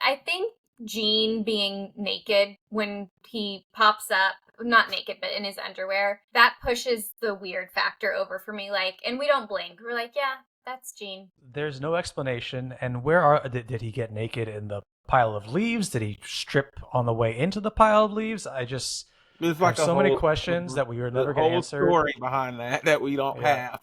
I think Gene being naked when he pops up, not naked, but in his underwear, that pushes the weird factor over for me. Like, and we don't blink. We're like, yeah, that's Gene. There's no explanation. And where are did he get naked in the pile of leaves? Did he strip on the way into the pile of leaves? I just It's have like so many questions that we are the never going to whole answer. story behind that we don't Yeah. have.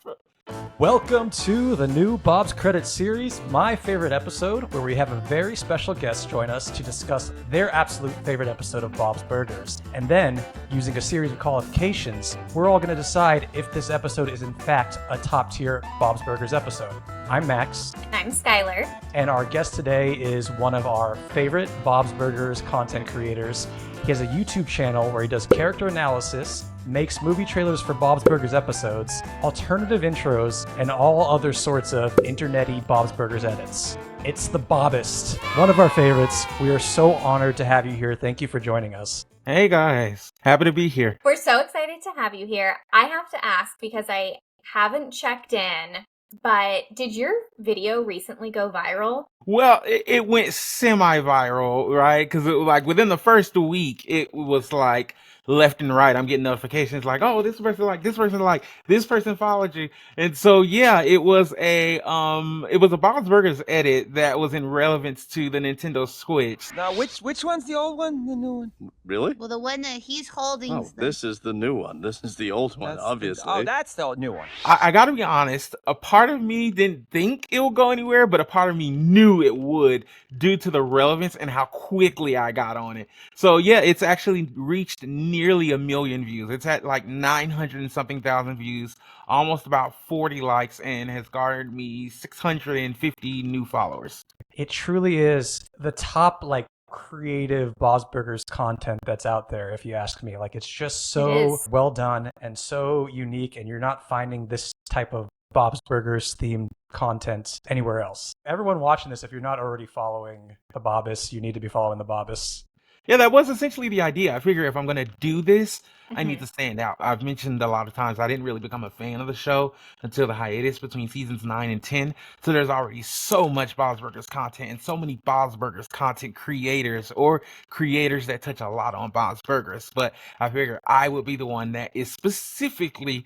Welcome to the new Bob's Credits series, my favorite episode, where we have a very special guest join us to discuss their absolute favorite episode of Bob's Burgers. And then, using a series of qualifications, we're all going to decide if this episode is in fact a top tier Bob's Burgers episode. I'm Max. I'm Skylar. And our guest today is one of our favorite Bob's Burgers content creators. He has a YouTube channel where he does character analysis, makes movie trailers for Bob's Burgers episodes, alternative intros, and all other sorts of internet-y Bob's Burgers edits. It's the Bobist, one of our favorites. We are so honored to have you here. Thank you for joining us. Hey guys, happy to be here. We're so excited to have you here. I have to ask because I haven't checked in, but did your video recently go viral? Well, it went semi-viral, right? Because it was like within the first week, it was like left and right. I'm getting notifications like, oh, this person like, this person like, this person followed you, and so yeah, it was a Bob's Burgers edit that was in relevance to the Nintendo Switch. Now, which one's the old one, the new one? Really? Well, the one that he's holding Oh, is the... this is the new one. This is the old one, obviously. Oh, that's the new one. I gotta be honest, a part of me didn't think it would go anywhere, but a part of me knew it would due to the relevance and how quickly I got on it. So yeah, it's actually reached nearly 1 million views. It's at like 900 and something thousand views, almost about 40 likes, and has garnered me 650 new followers. It truly is the top, creative Bob's Burgers content that's out there, if you ask me. Like, it's just so well done and so unique, and you're not finding this type of Bob's Burgers themed content anywhere else. Everyone watching this, if you're not already following the Bobist, you need to be following the Bobist. Yeah, that was essentially the idea. I figure if I'm going to do this, I need to stand out. I've mentioned a lot of times I didn't really become a fan of the show until the hiatus between seasons 9 and 10. So there's already so much Bob's Burgers content and so many Bob's Burgers content creators or creators that touch a lot on Bob's Burgers. But I figure I would be the one that is specifically,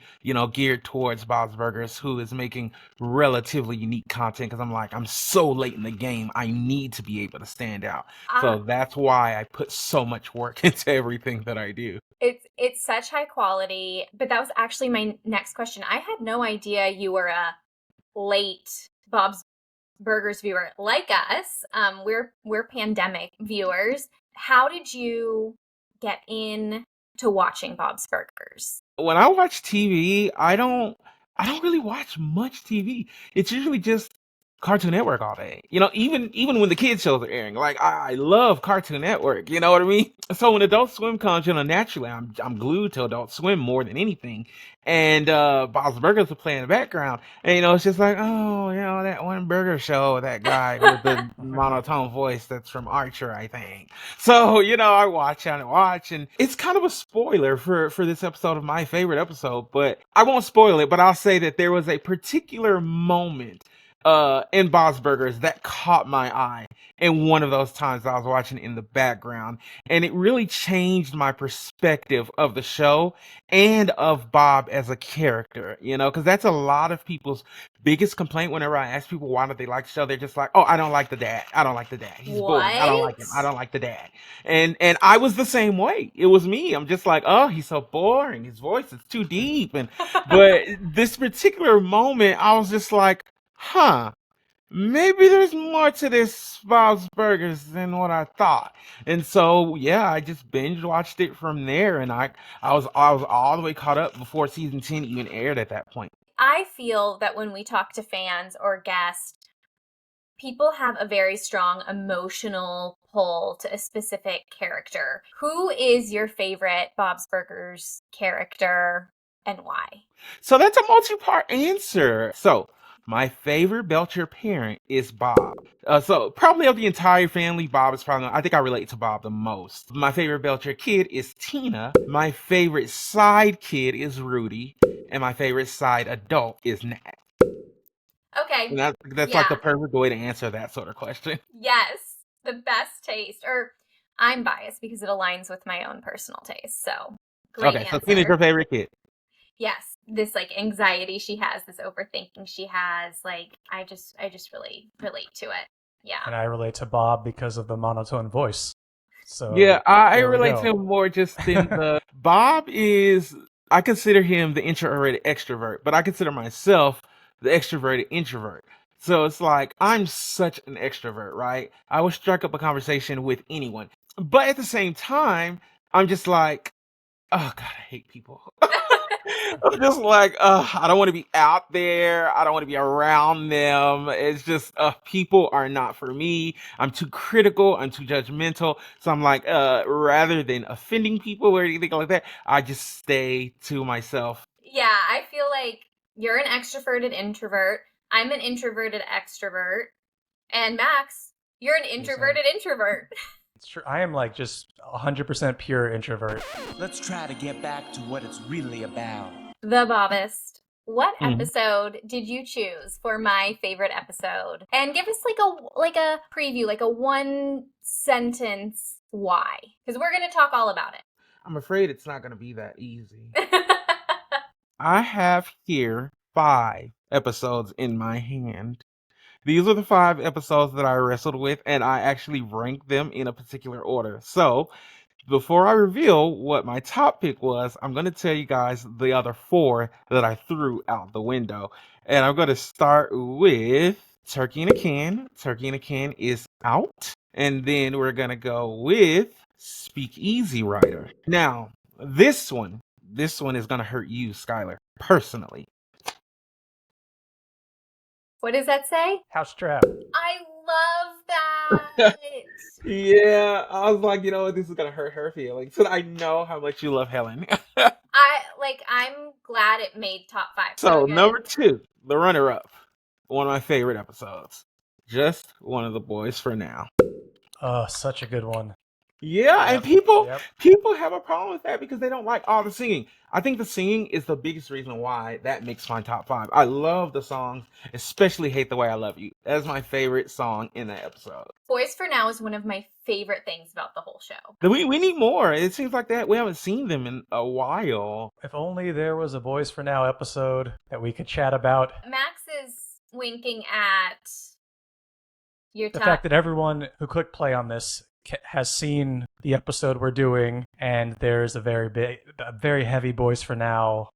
geared towards Bob's Burgers, who is making relatively unique content, because I'm so late in the game. I need to be able to stand out. So that's why I put so much work into everything that I do. It's such high quality, but that was actually my next question. I had no idea you were a late Bob's Burgers viewer like us. We're pandemic viewers. How did you get in to watching Bob's Burgers? When I watch TV, I don't really watch much TV. It's usually just Cartoon Network all day. Even when the kids shows are airing, like I love Cartoon Network. You know what I mean? So when Adult Swim comes, naturally I'm glued to Adult Swim more than anything. And Bob's Burgers will play in the background, and it's just like, oh, that one burger show, that guy with the monotone voice that's from Archer, I think. So I watch and it's kind of a spoiler for this episode of my favorite episode, but I won't spoil it. But I'll say that there was a particular moment in Bob's Burgers that caught my eye. And one of those times I was watching in the background, and it really changed my perspective of the show and of Bob as a character, because that's a lot of people's biggest complaint whenever I ask people why don't they like the show. They're just like, oh, I don't like the dad. I don't like the dad. He's boring. I don't like him. I don't like the dad. And I was the same way. It was me. I'm just like, oh, he's so boring. His voice is too deep. But this particular moment, I was just like, huh, maybe there's more to this Bob's Burgers than what I thought. And so, yeah, I just binge watched it from there, and I was all the way caught up before season 10 even aired at that point. I feel that when we talk to fans or guests, people have a very strong emotional pull to a specific character. Who is your favorite Bob's Burgers character and why? So that's a multi-part answer. So my favorite Belcher parent is Bob. So probably of the entire family, Bob is probably, I think I relate to Bob the most. My favorite Belcher kid is Tina. My favorite side kid is Rudy. And my favorite side adult is Nat. Okay. And that's like the perfect way to answer that sort of question. Yes. the best taste. Or I'm biased because it aligns with my own personal taste. So great Okay, so answer. Tina's your favorite kid. Yes, this like anxiety she has, this overthinking she has, like I just really relate to it. Yeah. And I relate to Bob because of the monotone voice. So Yeah, I there we relate go. to him more just in the Bob is I consider him the introverted extrovert, but I consider myself the extroverted introvert. So it's like I'm such an extrovert, right? I will strike up a conversation with anyone. But at the same time, I'm just like, oh God, I hate people. I'm just like, I don't want to be out there. I don't want to be around them. It's just, people are not for me. I'm too critical. I'm too judgmental. So I'm like, rather than offending people or anything like that, I just stay to myself. Yeah, I feel like you're an extroverted introvert. I'm an introverted extrovert. And Max, you're an introverted introvert. It's true. I am like just 100% pure introvert. Let's try to get back to what it's really about. The Bobist. What Mhm. episode did you choose for my favorite episode? And give us like a preview, like a one sentence why. Because we're gonna talk all about I'm afraid it's not going to be that easy. it. I have here 5 episodes in my hand. These are the 5 episodes that I wrestled with, and I actually ranked them in a particular order. So, before I reveal what my top pick was, I'm going to tell you guys the other 4 that I threw out the window. And I'm going to start with Turkey in a Can. Turkey in a Can is out. And then we're going to go with Speakeasy Writer. Now, this one is going to hurt you, Skylar, personally. What does that say? House trap. I love that. Yeah, I was like, you know what, this is going to hurt her feelings. So I know how much you love Helen. I'm glad it made top 5. So, good. number 2, the runner-up. One of my favorite episodes. Just One of the Boys for Now. Oh, such a good one. Yeah, and Yep, people yep. people have a problem with that because they don't like all the singing. I think the singing is the biggest reason why that makes my top 5. I love the songs, especially Hate the Way I Love You. That is my favorite song in that episode. Boys for Now is one of my favorite things about the whole show. We need more. It seems like that we haven't seen them in a while. If only there was a Boys for Now episode that we could chat about. Max is winking at your The top. fact that everyone who clicked play on this has seen the episode we're doing, and there's a very heavy Boys for Now.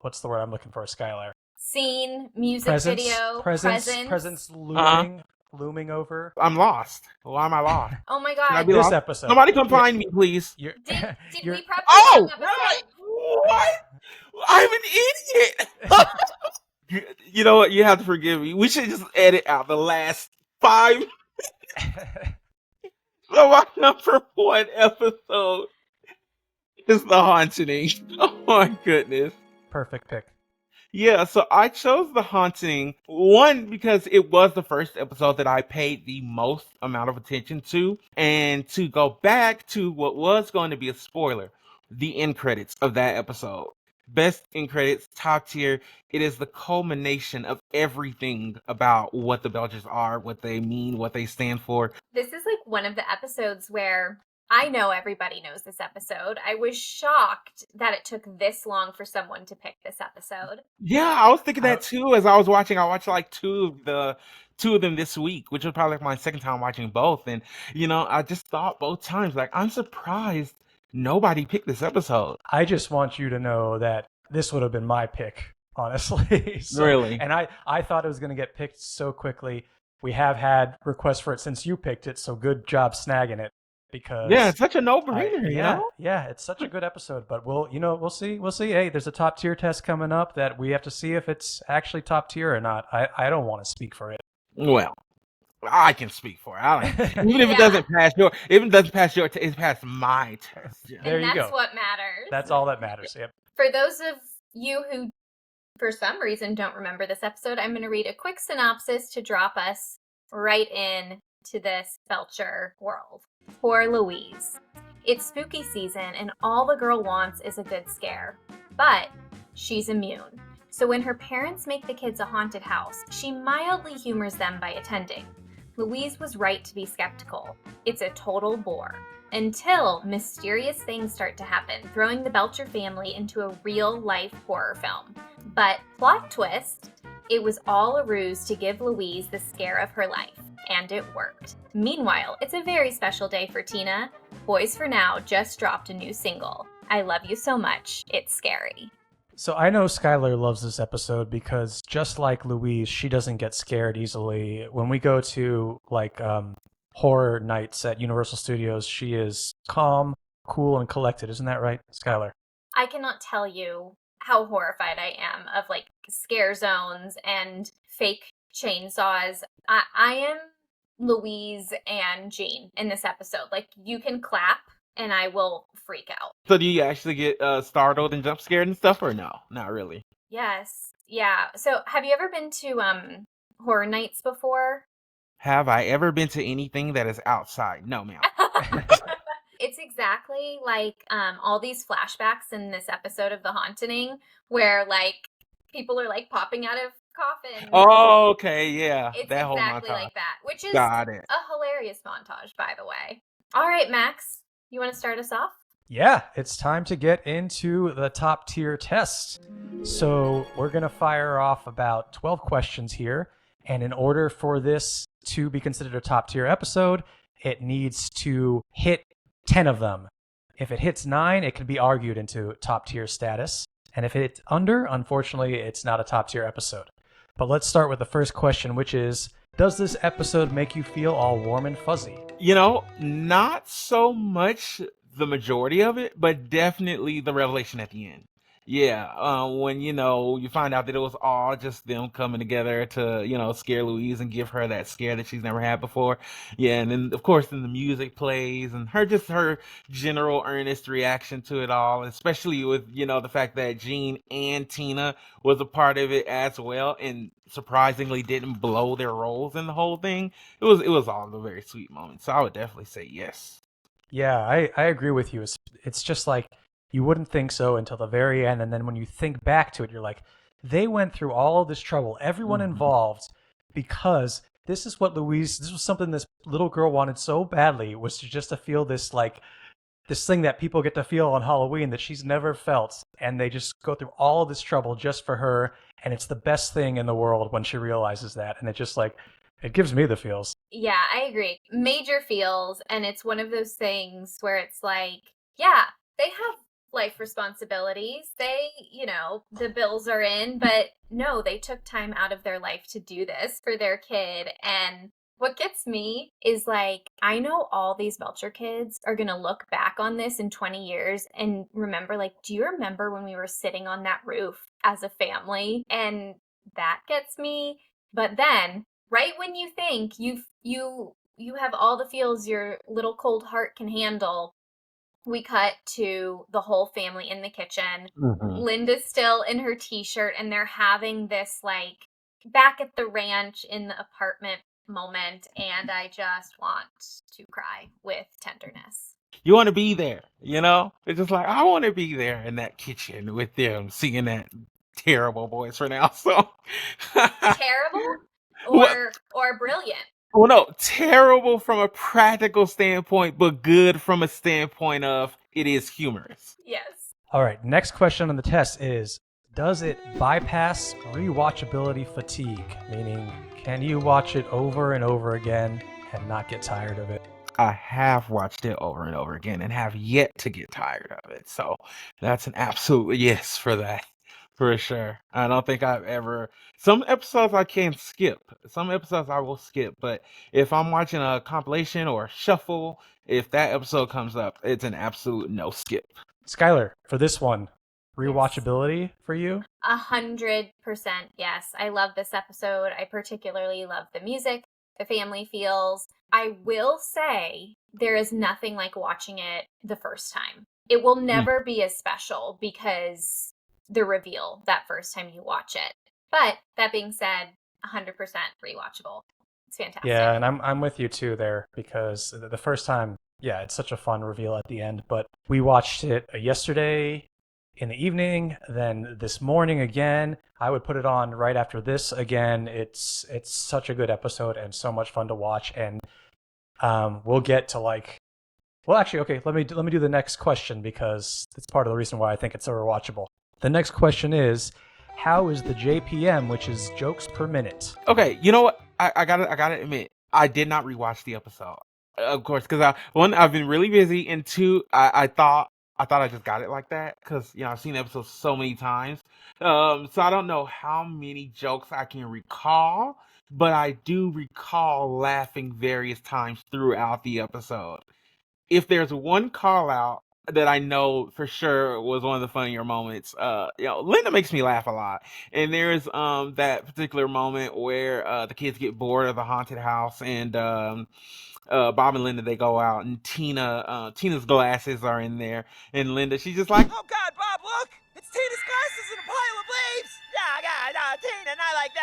What's the word I'm looking for, Skylar? Scene, music video, presence looming over. I'm lost. Why am I lost? Oh my Can I god. be This lost? episode. Somebody come find me, please. You're, Did you're- we prep Oh, this episode? what? I'm an idiot. You know what? You have to forgive me. We should just edit out the last 5. So my number 1 episode is The Hauntening. Oh my goodness. Perfect pick. Yeah, so I chose The Haunting, one, because it was the first episode that I paid the most amount of attention to, and to go back to what was going to be a spoiler, the end credits of that episode. Best end credits, top tier. It is the culmination of everything about what the Belgians are, what they mean, what they stand for. This is like one of the episodes where I know everybody knows this episode. I was shocked that it took this long for someone to pick this episode. Yeah, I was thinking that too as I was watching. I watched like two of them this week, which was probably like my second time watching both. And I just thought both times, like, I'm surprised nobody picked this episode. I just want you to know that this would have been my pick, honestly. Really? And I thought it was going to get picked so quickly. We have had requests for it since you picked it, so good job snagging it. Because yeah, it's such a no-brainer, Yeah, it's such a good episode. But we'll see. Hey, there's a top tier test coming up that we have to see if it's actually top tier or not. I don't want to speak for it. Well, I can speak for it. Even if it doesn't pass your, it's passed my test. Yeah. There you go. That's what matters. That's all that matters. Yep. For those of you who, for some reason, don't remember this episode, I'm going to read a quick synopsis to drop us right in to this Belcher world. Poor Louise. It's spooky season and all the girl wants is a good scare. But she's immune. So when her parents make the kids a haunted house, she mildly humors them by attending. Louise was right to be skeptical. It's a total bore. Until mysterious things start to happen, throwing the Belcher family into a real-life horror film. But plot twist, it was all a ruse to give Louise the scare of her life. And it worked. Meanwhile, it's a very special day for Tina. Boys for Now just dropped a new single. I love you so much. It's scary. So I know Skylar loves this episode because just like Louise, she doesn't get scared easily. When we go to horror nights at Universal Studios, she is calm, cool, and collected. Isn't that right, Skylar? I cannot tell you how horrified I am of like scare zones and fake chainsaws. I am Louise and Jean in this episode. Like, you can clap and I will freak out. So do you actually get startled and jump scared and stuff, or no? Not really. Yes. Yeah. So have you ever been to horror nights before? Have I ever been to anything that is outside? No, ma'am. It's exactly like all these flashbacks in this episode of The Hauntening where like people are like popping out of coffins. Oh, okay, yeah. It's that whole exactly montage. like that, which is Got it. a hilarious montage, by the way. All right, Max, you want to start us off? Yeah, it's time to get into the top tier test. So we're going to fire off about 12 questions here. And in order for this to be considered a top tier episode, it needs to hit 10 of them. If it hits 9, it can be argued into top tier status. And if it's under, unfortunately, it's not a top tier episode. But let's start with the first question, which is, does this episode make you feel all warm and fuzzy? You know, not so much the majority of it, but definitely the revelation at the end. Yeah, when, you find out that it was all just them coming together to, scare Louise and give her that scare that she's never had before. Yeah, and then, of course, then the music plays and her general earnest reaction to it all, especially with, the fact that Jean and Tina was a part of it as well and surprisingly didn't blow their roles in the whole thing. It was all a very sweet moment. So I would definitely say yes. Yeah, I agree with you. It's just like, you wouldn't think so until the very end. And then when you think back to it, you're like, they went through all of this trouble, everyone involved, because this is what this was something this little girl wanted so badly, was to feel this thing that people get to feel on Halloween that she's never felt. And they just go through all of this trouble just for her. And it's the best thing in the world when she realizes that. And it just it gives me the feels. Yeah, I agree. Major feels. And it's one of those things where it's like, yeah, they have life responsibilities. They, the bills are in, but no, they took time out of their life to do this for their kid. And what gets me is like, I know all these Belcher kids are going to look back on this in 20 years and remember, like, do you remember when we were sitting on that roof as a family? And that gets me. But then, right when you think you have all the feels your little cold heart can handle, we cut to the whole family in the kitchen. Mm-hmm. Linda's still in her t-shirt and they're having this like back at the ranch in the apartment moment. And I just want to cry with tenderness. You want to be there, It's just like, I want to be there in that kitchen with them singing that terrible Boys for Now song. Terrible or brilliant? Well, no, terrible from a practical standpoint, but good from a standpoint of it is humorous. Yes. All right, next question on the test is, does it bypass rewatchability fatigue? Meaning, can you watch it over and over again and not get tired of it? I have watched it over and over again and have yet to get tired of it. So that's an absolute yes for that. For sure. I don't think I've ever... Some episodes I can skip. Some episodes I will skip. But if I'm watching a compilation or a shuffle, if that episode comes up, it's an absolute no skip. Skylar, for this one, rewatchability for you? 100% yes. I love this episode. I particularly love the music, the family feels. I will say there is nothing like watching it the first time. It will never be as special because the reveal that first time you watch it. But that being said, 100% rewatchable. It's fantastic. Yeah, and I'm with you too there, because the first time, yeah, it's such a fun reveal at the end. But we watched it yesterday in the evening, then this morning again. I would put it on right after this again. It's such a good episode and so much fun to watch. And we'll get to like, well, actually, okay. Let me do the next question because it's part of the reason why I think it's so rewatchable. The next question is, how is the JPM, which is jokes per minute? Okay, you know what? I gotta admit, I did not rewatch the episode, of course, because one, I've been really busy, and two, I thought I just got it like that because I've seen the episode so many times. So I don't know how many jokes I can recall, but I do recall laughing various times throughout the episode. If there's one call out that I know for sure was one of the funnier moments, Linda makes me laugh a lot. And there's that particular moment where the kids get bored of the haunted house, and Bob and Linda, they go out, and Tina's glasses are in there, and Linda, she's just like, Oh God, Bob, look! It's Tina's glasses in a pile of leaves! Yeah, Tina, not like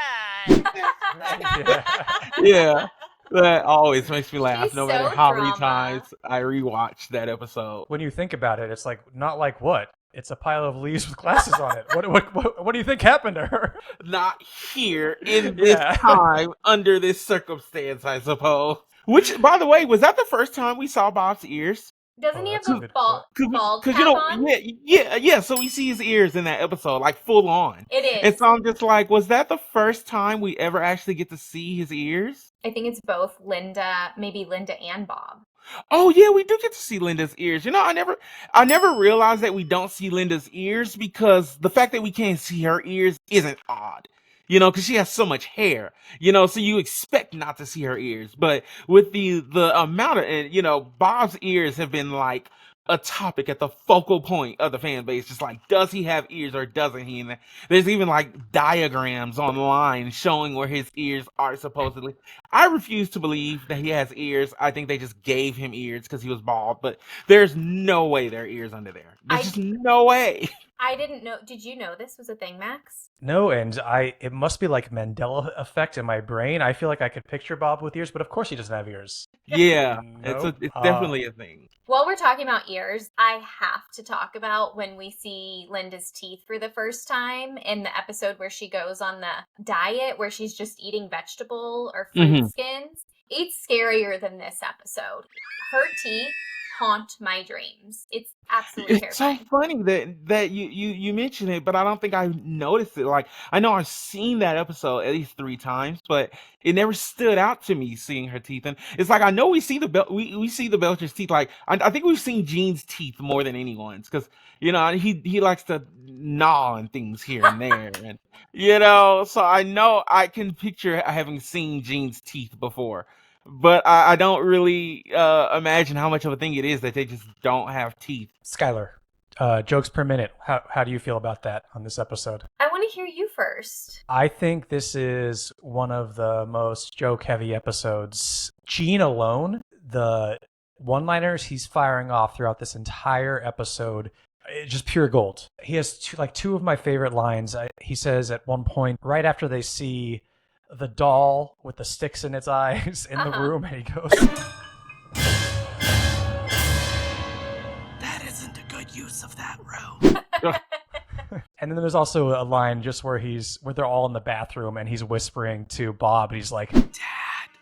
that! yeah. That always makes me laugh, She's no matter so how many drama. times I rewatch that episode. When you think about it, it's like not like what? It's a pile of leaves with glasses on it. What do you think happened to her? Not here in this Yeah. time, under this circumstance, I suppose. Which, by the way, was that the first time we saw Bob's ears? Doesn't Oh, he have that's a the good bald Because cap on? yeah. So we see his ears in that episode, like full on. It is. And so I'm just like, was that the first time we ever actually get to see his ears? I think it's both maybe Linda and Bob. Oh yeah, we do get to see Linda's ears. I never realized that we don't see Linda's ears, because the fact that we can't see her ears isn't odd. Because she has so much hair. So you expect not to see her ears. But with the amount of, and Bob's ears have been like a topic at the focal point of the fan base. Just like, does he have ears or doesn't he? And there's even like diagrams online showing where his ears are supposedly. I refuse to believe that he has ears. I think they just gave him ears because he was bald, but there's no way there are ears under there. There's just no way. I didn't know. Did you know this was a thing, Max? No, and it must be like Mandela effect in my brain. I feel like I could picture Bob with ears, but of course he doesn't have ears. Yeah, Nope. it's definitely a thing. While we're talking about ears, I have to talk about when we see Linda's teeth for the first time in the episode where she goes on the diet where she's just eating vegetable or fruit skins. It's scarier than this episode. Her teeth haunt my dreams. It's absolutely It's terrifying. so funny that you mention it, but I don't think I noticed it. Like, I know I've seen that episode at least 3 times, but it never stood out to me seeing her teeth. And it's like, I know we see we see the Belcher's teeth. Like, I think we've seen Gene's teeth more than anyone's, because he likes to gnaw on things here and there, and so I know I can picture having seen Gene's teeth before. But I don't really imagine how much of a thing it is that they just don't have teeth. Skylar, jokes per minute. How do you feel about that on this episode? I want to hear you first. I think this is one of the most joke-heavy episodes. Gene alone, the one-liners he's firing off throughout this entire episode, just pure gold. He has two of my favorite lines. He says at one point, right after they see the doll with the sticks in its eyes in the room, and he goes, That isn't a good use of that room. and then there's also a line just where they're all in the bathroom and he's whispering to Bob, and he's like, Dad,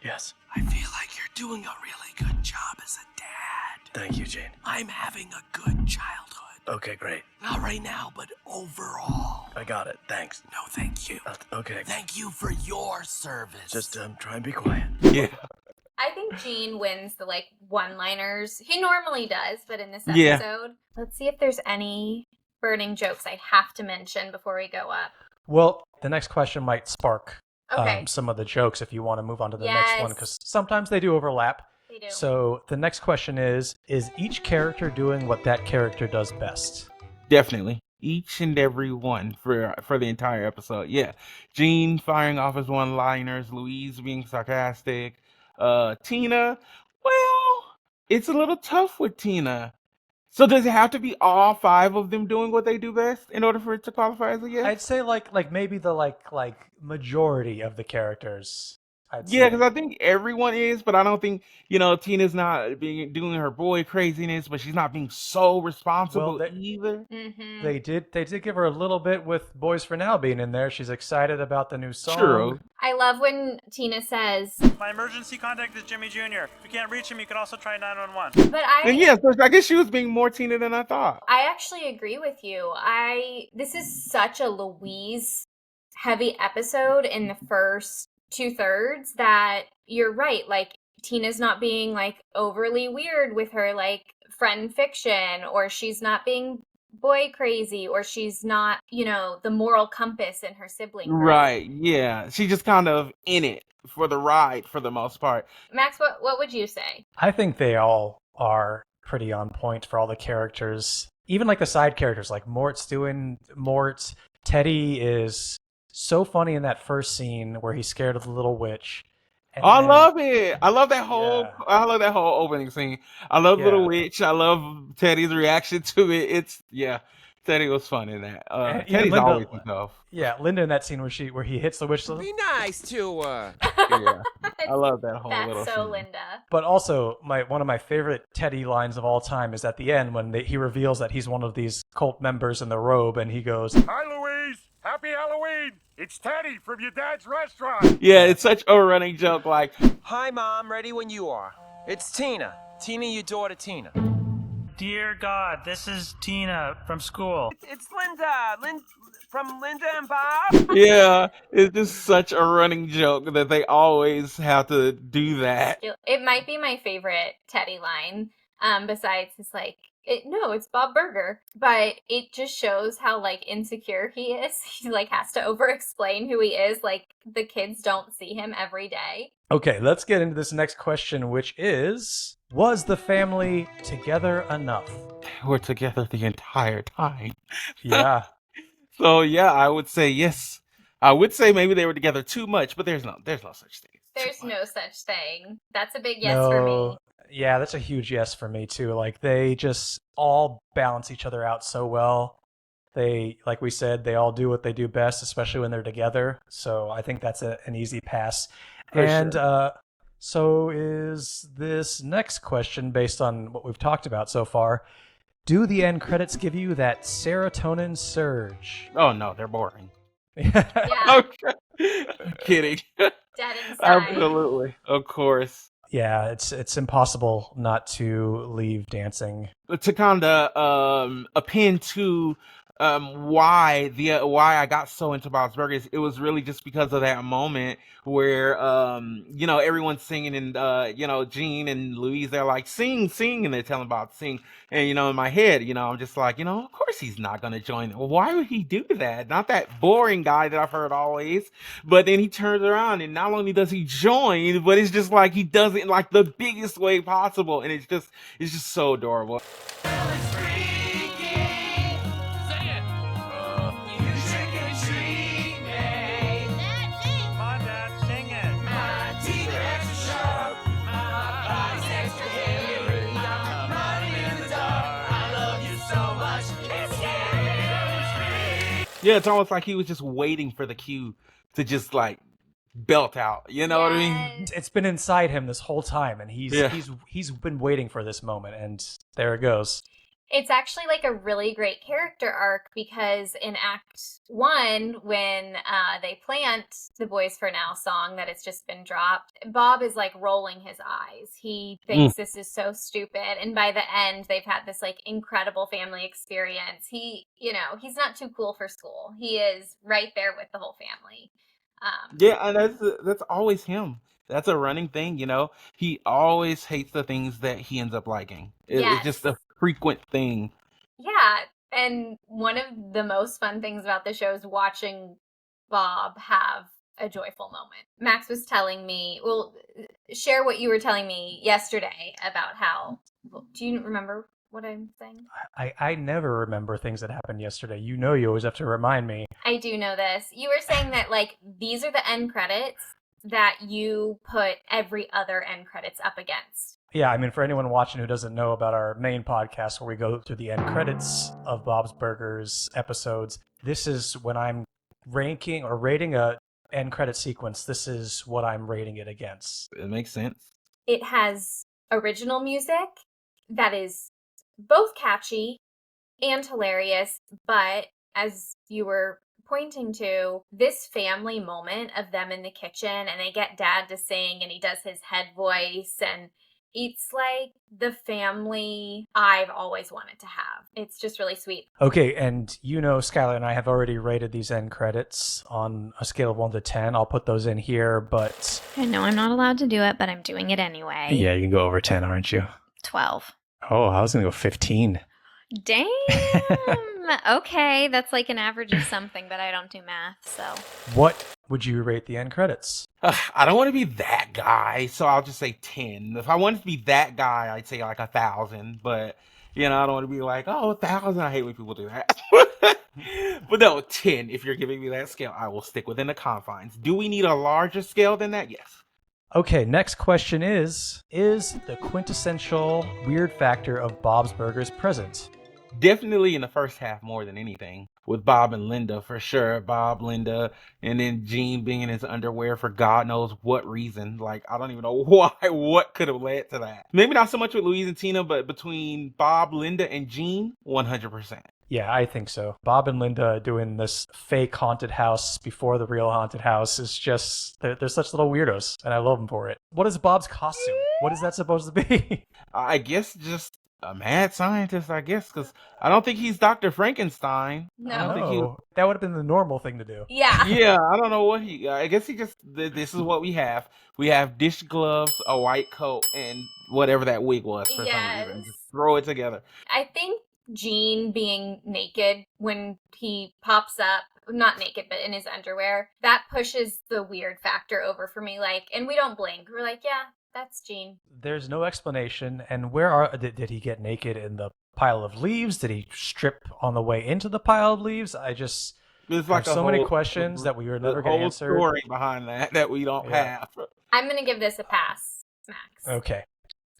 Yes. I feel like you're doing a really good job as a dad. Thank you, Jane. I'm having a good childhood. Okay, great. Not right now, but overall. I got it. Thanks. No, thank you. Okay. Thank you for your service. Just try and be quiet. Yeah. I think Gene wins the one-liners. He normally does, but in this Yeah. episode, let's see if there's any burning jokes I have to mention before we go up. well, the next question might spark Okay. some of the jokes if you want to move on to the next one, Yes. because sometimes they do overlap. They do. So the next question is each character doing what that character does best? Definitely. Each and every one for the entire episode. Yeah. Gene firing off his one-liners, Louise being sarcastic, Tina, well, it's a little tough with Tina. So does it have to be all 5 of them doing what they do best in order for it to qualify as a yes? I'd say like maybe the like majority of the characters I'd Yeah, say. because I think everyone is, but I don't think Tina's not being doing her boy craziness, but she's not being so Well, responsible either. Mm-hmm. they did give her a little bit with Boys for Now being in there. She's excited about the new song. True. I love when Tina says, My emergency contact is Jimmy Jr. If you can't reach him, you can also try 911. but And yeah, so I guess she was being more Tina than I thought. I actually agree with you. This is such a Louise heavy episode in the first 2/3 that you're right. Like, Tina's not being like overly weird with her like friend fiction, or she's not being boy crazy, or she's not, the moral compass in her sibling group. Right, yeah. She's just kind of in it for the ride for the most part. Max, what would you say? I think they all are pretty on point for all the characters. Even like the side characters, like Mort's doing Mort. Teddy is so funny in that first scene where he's scared of the little witch. And I then- love it. I love that whole. Yeah. I love that whole opening scene. I love Yeah. Little Witch. I love Teddy's reaction to it. Teddy was fun in that. And even Teddy's Linda- always himself. Yeah, Linda in that scene where he hits the witch. Be nice to her. Yeah, I love that whole little That's so scene. Linda. But also, one of my favorite Teddy lines of all time is at the end when he reveals that he's one of these cult members in the robe, and he goes, Hi, Louise. Happy Halloween. It's Teddy from your dad's restaurant. Yeah, it's such a running joke. Like, Hi, Mom. Ready when you are. It's Tina. Tina, your daughter, Tina. Dear God, this is Tina from school. It's Linda. From Linda and Bob. yeah, it's just such a running joke that they always have to do that. It might be my favorite Teddy line, besides his like, it's Bob Burger, but it just shows how like insecure he is. He like has to over explain who he is. Like, the kids don't see him every day. Okay, let's get into this next question, which is, was the family together enough? We're together the entire time. Yeah. So yeah, I would say yes. I would say maybe they were together too much, but there's no such thing. There's no such thing. That's a big yes for me. Yeah, that's a huge yes for me too. Like, they just all balance each other out so well. They, like we said, they all do what they do best, especially when they're together. So I think that's an easy pass. For and sure. So is this next question based on what we've talked about so far? Do the end credits give you that serotonin surge? Oh no, they're boring. Yeah, Okay. I'm kidding. dead inside. Absolutely, of course. Yeah, it's impossible not to leave dancing. To kind of append to why I got so into Bob's Burgers, it was really just because of that moment where everyone's singing, and Gene and Louise, they're like sing, and they're telling Bob to sing, and in my head, I'm just like, of course he's not gonna join them. Why would he do that? Not that boring guy that I've heard always. But then he turns around, and not only does he join, but it's just like he does it in like the biggest way possible, and it's just so adorable. Come on, Dad, sing it. Yeah, it's almost like he was just waiting for the cue to just like belt out. You know what I mean? Yes. It's been inside him this whole time, and he's been waiting for this moment, and there it goes. It's actually like a really great character arc, because in Act 1, when they plant the Boys for Now song that it's just been dropped, Bob is like rolling his eyes. He thinks this is so stupid. And by the end, they've had this like incredible family experience. He's not too cool for school. He is right there with the whole family. Yeah, and that's always him. That's a running thing, He always hates the things that he ends up liking. It's just a frequent thing. Yeah, and one of the most fun things about the show is watching Bob have a joyful moment. Max was telling me, share what you were telling me yesterday about how, do you remember what I'm saying? I never remember things that happened yesterday. You always have to remind me. I do know this. You were saying that, like, these are the end credits that you put every other end credits up against. Yeah, I mean, for anyone watching who doesn't know about our main podcast where we go through the end credits of Bob's Burgers episodes, this is when I'm ranking or rating a end credit sequence, this is what I'm rating it against. It makes sense. It has original music that is both catchy and hilarious, but as you were pointing to, this family moment of them in the kitchen and they get dad to sing and he does his head voice and it's like the family I've always wanted to have. It's just really sweet. Okay, and you know, Skylar and I have already rated these end credits on a scale of 1 to 10. I'll put those in here, but... I know I'm not allowed to do it, but I'm doing it anyway. Yeah, you can go over 10, aren't you? 12. Oh, I was going to go 15. Damn. Okay, that's like an average of something, but I don't do math, so. What would you rate the end credits? I don't want to be that guy, so I'll just say 10. If I wanted to be that guy, I'd say like 1,000. But I don't want to be like, 1,000. I hate when people do that. But no, 10. If you're giving me that scale, I will stick within the confines. Do we need a larger scale than that? Yes. Okay, next question is the quintessential weird factor of Bob's Burgers present? Definitely in the first half more than anything. With Bob and Linda, for sure. Bob, Linda, and then Gene being in his underwear for God knows what reason. Like, I don't even know why, what could have led to that. Maybe not so much with Louise and Tina, but between Bob, Linda, and Gene, 100%. Yeah, I think so. Bob and Linda doing this fake haunted house before the real haunted house is just, they're such little weirdos, and I love them for it. What is Bob's costume? What is that supposed to be? I guess just a mad scientist, I guess, because I don't think he's Dr. Frankenstein. No. I don't think he. That would have been the normal thing to do. Yeah. Yeah, I don't know what he. I guess he just. This is what we have. We have dish gloves, a white coat, and whatever that wig was for some reason. Just throw it together. I think Gene being naked when he pops up, not naked, but in his underwear, that pushes the weird factor over for me. Like, and we don't blink. We're like, yeah, that's Gene. There's no explanation. And did he get naked in the pile of leaves? Did he strip on the way into the pile of leaves? I just There's like have so many questions that we were never going to answer. Story behind that we don't have. I'm gonna give this a pass, Max. Okay.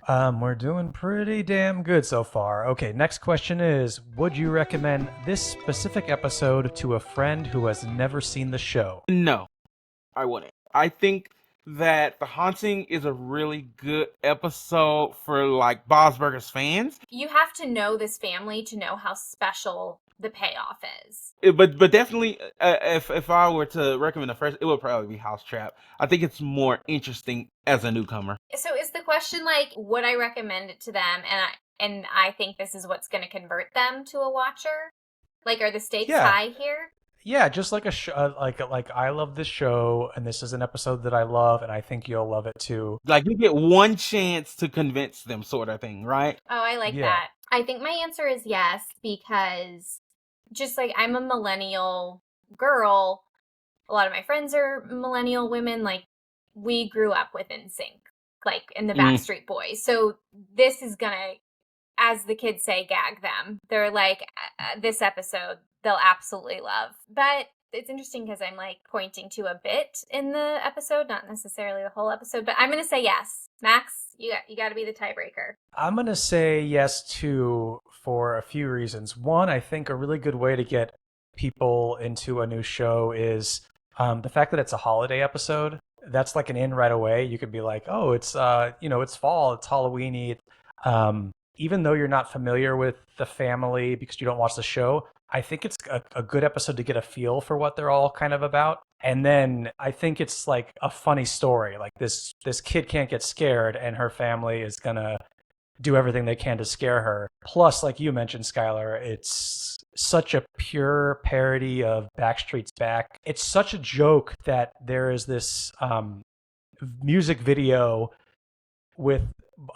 We're doing pretty damn good so far. Okay, next question is, would you recommend this specific episode to a friend who has never seen the show? No, I wouldn't. I think that The Haunting is a really good episode for like Bob's Burgers fans. You have to know this family to know how special the payoff is. But definitely, if I were to recommend the first, it would probably be House Trap. I think it's more interesting as a newcomer. So is the question like, would I recommend it to them? And I think this is what's going to convert them to a watcher. Like, are the stakes high here? Yeah, just like like I love this show, and this is an episode that I love, and I think you'll love it too. Like you get one chance to convince them, sort of thing, right? Oh, I like that. I think my answer is yes, because just like I'm a millennial girl, a lot of my friends are millennial women. Like we grew up with NSYNC, like in the Backstreet Boys. So this is gonna, as the kids say, gag them. They're like, this episode they'll absolutely love. But it's interesting because I'm like pointing to a bit in the episode, not necessarily the whole episode. But I'm gonna say yes. Max, you got to be the tiebreaker. I'm gonna say yes too for a few reasons. One, I think a really good way to get people into a new show is the fact that it's a holiday episode. That's like an in right away. You could be like, oh, it's it's fall, it's Halloweeny. Even though you're not familiar with the family because you don't watch the show, I think it's a good episode to get a feel for what they're all kind of about. And then I think it's like a funny story. Like this kid can't get scared and her family is going to do everything they can to scare her. Plus, like you mentioned, Skylar, it's such a pure parody of Backstreet's Back. It's such a joke that there is this music video with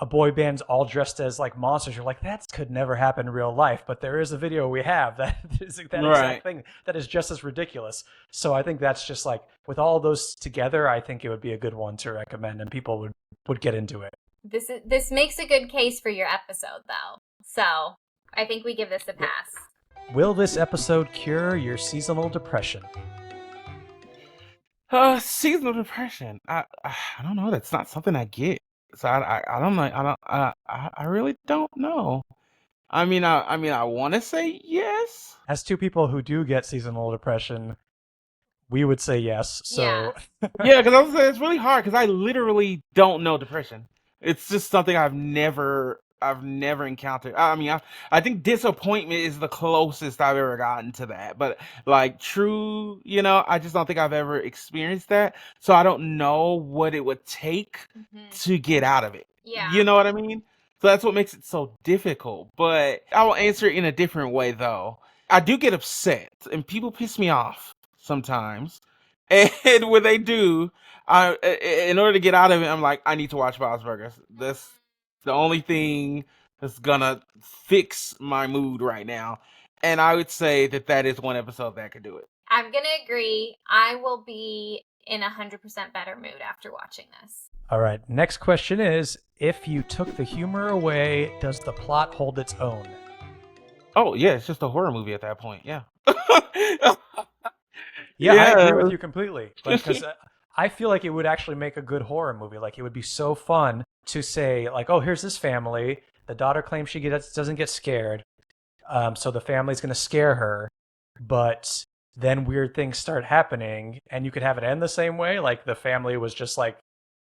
a boy band's all dressed as like monsters. You're like, that could never happen in real life, but there is a video we have that is that exact thing that is just as ridiculous. So I think that's just like, with all those together, I think it would be a good one to recommend and people would get into it. This makes a good case for your episode though. So I think we give this a pass. Will this episode cure your seasonal depression? Seasonal depression. I don't know. That's not something I get. So I don't know. I really don't know. I mean, I want to say yes. As two people who do get seasonal depression, we would say yes. So Yeah, because I was saying it's really hard because I literally don't know depression. It's just something I've never encountered. I mean, I think disappointment is the closest I've ever gotten to that. But like true, I just don't think I've ever experienced that. So I don't know what it would take to get out of it. Yeah. You know what I mean? So that's what makes it so difficult. But I will answer it in a different way though. I do get upset and people piss me off sometimes. And when they do, in order to get out of it, I'm like, I need to watch Bob's Burgers. That's the only thing that's gonna fix my mood right now. And I would say that is one episode that could do it. I'm going to agree. I will be in 100% better mood after watching this. all right, next question is, if you took the humor away, does the plot hold its own? Oh yeah, it's just a horror movie at that point. Yeah. Yeah, I agree Yeah. with you completely. Because I feel like it would actually make a good horror movie. Like, it would be so fun to say, like, oh, here's this family. The daughter claims she doesn't get scared. So the family's going to scare her. But then weird things start happening. And you could have it end the same way. Like, the family was just, like,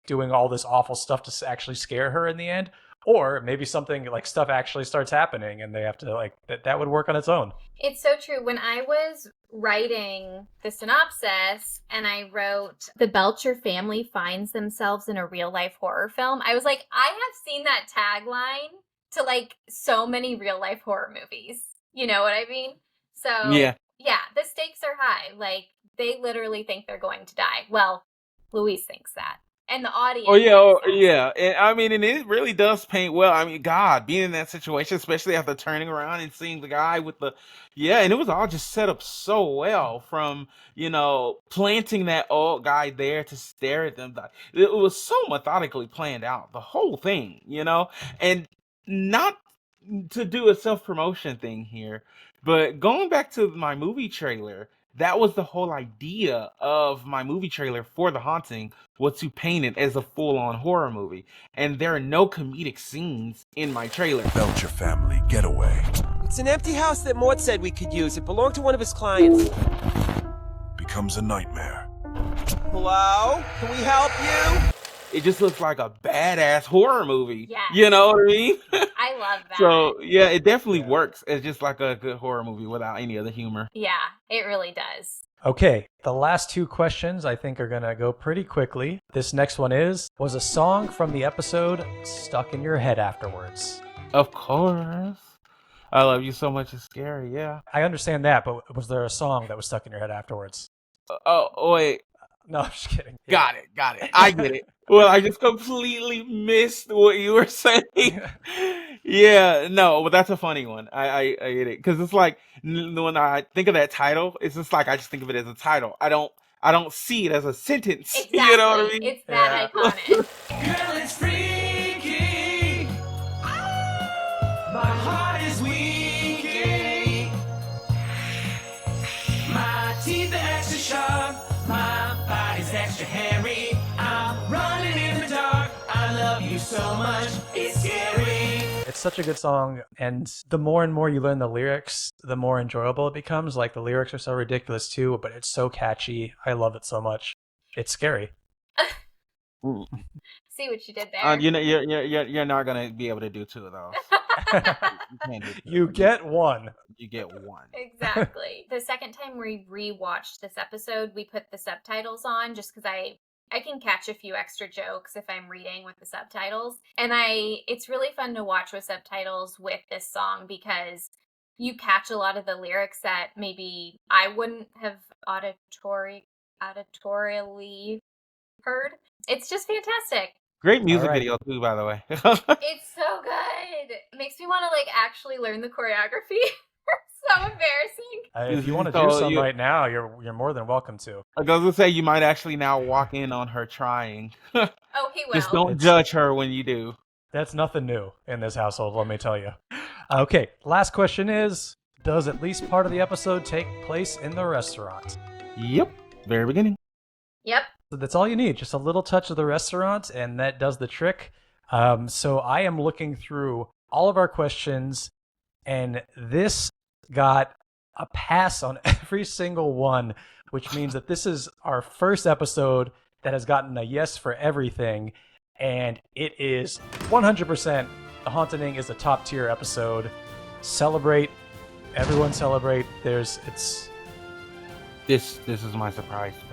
doing all this awful stuff to actually scare her in the end. Or maybe something, like, stuff actually starts happening and they have to, like, that would work on its own. It's so true. When I was writing the synopsis and I wrote, the Belcher family finds themselves in a real life horror film, I was like, I have seen that tagline to like so many real life horror movies. You know what I mean? So Yeah. the stakes are high. Like, they literally think they're going to die. Well, Louise thinks that. And the audience. Yeah. And I mean, and it really does paint well. I mean, God, being in that situation, especially after turning around and seeing the guy with and it was all just set up so well from, planting that old guy there to stare at them. It was so methodically planned out, the whole thing, and not to do a self-promotion thing here, but going back to my movie trailer, that was the whole idea of my movie trailer for The Haunting, was to paint it as a full-on horror movie. And there are no comedic scenes in my trailer. Belcher family getaway It's an empty house that Mort said we could use. It belonged to one of his clients. becomes a nightmare. Hello? Can we help you? It just looks like a badass horror movie. Yeah. You know what I mean? I love that. So, yeah, it definitely works as just like a good horror movie without any other humor. Yeah, it really does. Okay, the last two questions I think are going to go pretty quickly. This next one was a song from the episode stuck in your head afterwards? Of course. I Love You So Much is scary, yeah. I understand that, but was there a song that was stuck in your head afterwards? Oh, wait. No, I'm just kidding. Got it. I get it. Well, I just completely missed what you were saying. Yeah, no, but that's a funny one. I get it, because it's like when I think of that title, it's just like I just think of it as a title. I don't see it as a sentence. Exactly. You know what I mean? It's that iconic. Girl, it's freaky. My heart is weak. My teeth are extra sharp. My body's extra hairy. I'm running in the dark. I love you so much. It's scary. It's such a good song, and the more and more you learn the lyrics, the more enjoyable it becomes. Like, the lyrics are so ridiculous too, but it's so catchy. I love it so much. It's scary. See what you did there? You're not gonna be able to do two of those. You can't do two. You get one. You get one. Exactly. The second time we rewatched this episode, we put the subtitles on just because I can catch a few extra jokes if I'm reading with the subtitles. And it's really fun to watch with subtitles with this song because you catch a lot of the lyrics that maybe I wouldn't have auditorially heard. It's just fantastic. Great music All right. video too, by the way. It's so good. It makes me want to like actually learn the choreography. So embarrassing. If you want to So do some you- right now, you're more than welcome to. I was gonna say you might actually now walk in on her trying. Oh, he will. Just don't judge her when you do. That's nothing new in this household, let me tell you. Okay, last question is, does at least part of the episode take place in the restaurant? Yep. Very beginning. Yep. So that's all you need, just a little touch of the restaurant, and that does the trick. So I am looking through all of our questions, and this got a pass on every single one, which means that this is our first episode that has gotten a yes for everything. And it is 100% The Hauntening is a top tier episode. Celebrate. Everyone celebrate. This is my surprise face.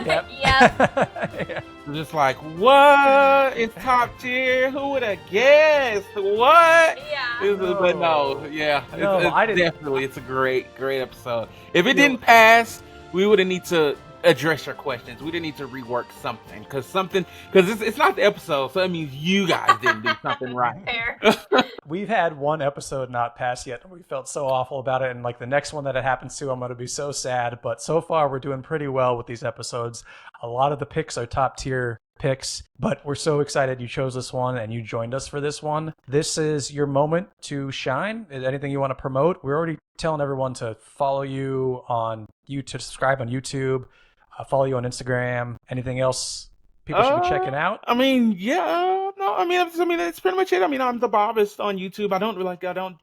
Yep. Yep. Just like, what? It's top tier? Who would have guessed? What? Yeah. But no, yeah. No, I didn't. Definitely, it's a great episode. If it didn't pass, we would have need to address your questions. We didn't need to rework something because it's not the episode, so that means you guys didn't do something right. Fair. We've had one episode not pass yet, and we felt so awful about it. And like the next one that it happens to, I'm going to be so sad. But so far, we're doing pretty well with these episodes. A lot of the picks are top tier picks, but we're so excited you chose this one and you joined us for this one. This is your moment to shine. Is anything you want to promote? We're already telling everyone to follow you on YouTube, subscribe on YouTube, follow you on Instagram. Anything else people should be checking out? I mean, yeah, no, I mean, that's pretty much it. I mean, I'm the Bobist on YouTube. I don't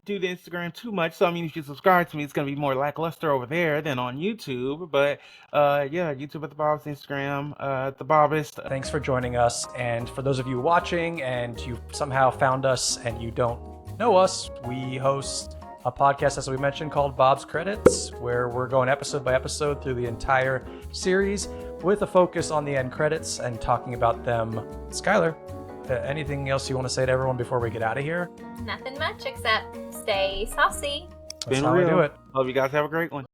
do the Instagram too much. So I mean, if you subscribe to me, it's gonna be more lackluster over there than on YouTube. But yeah, YouTube at the Bobist, Instagram at the Bobist. Thanks for joining us. And for those of you watching and you somehow found us and you don't know us, we host a podcast, as we mentioned, called Bob's Credits, where we're going episode by episode through the entire series with a focus on the end credits and talking about them. Skylar, anything else you want to say to everyone before we get out of here? Nothing much except stay saucy. That's how we do it. Hope you guys have a great one.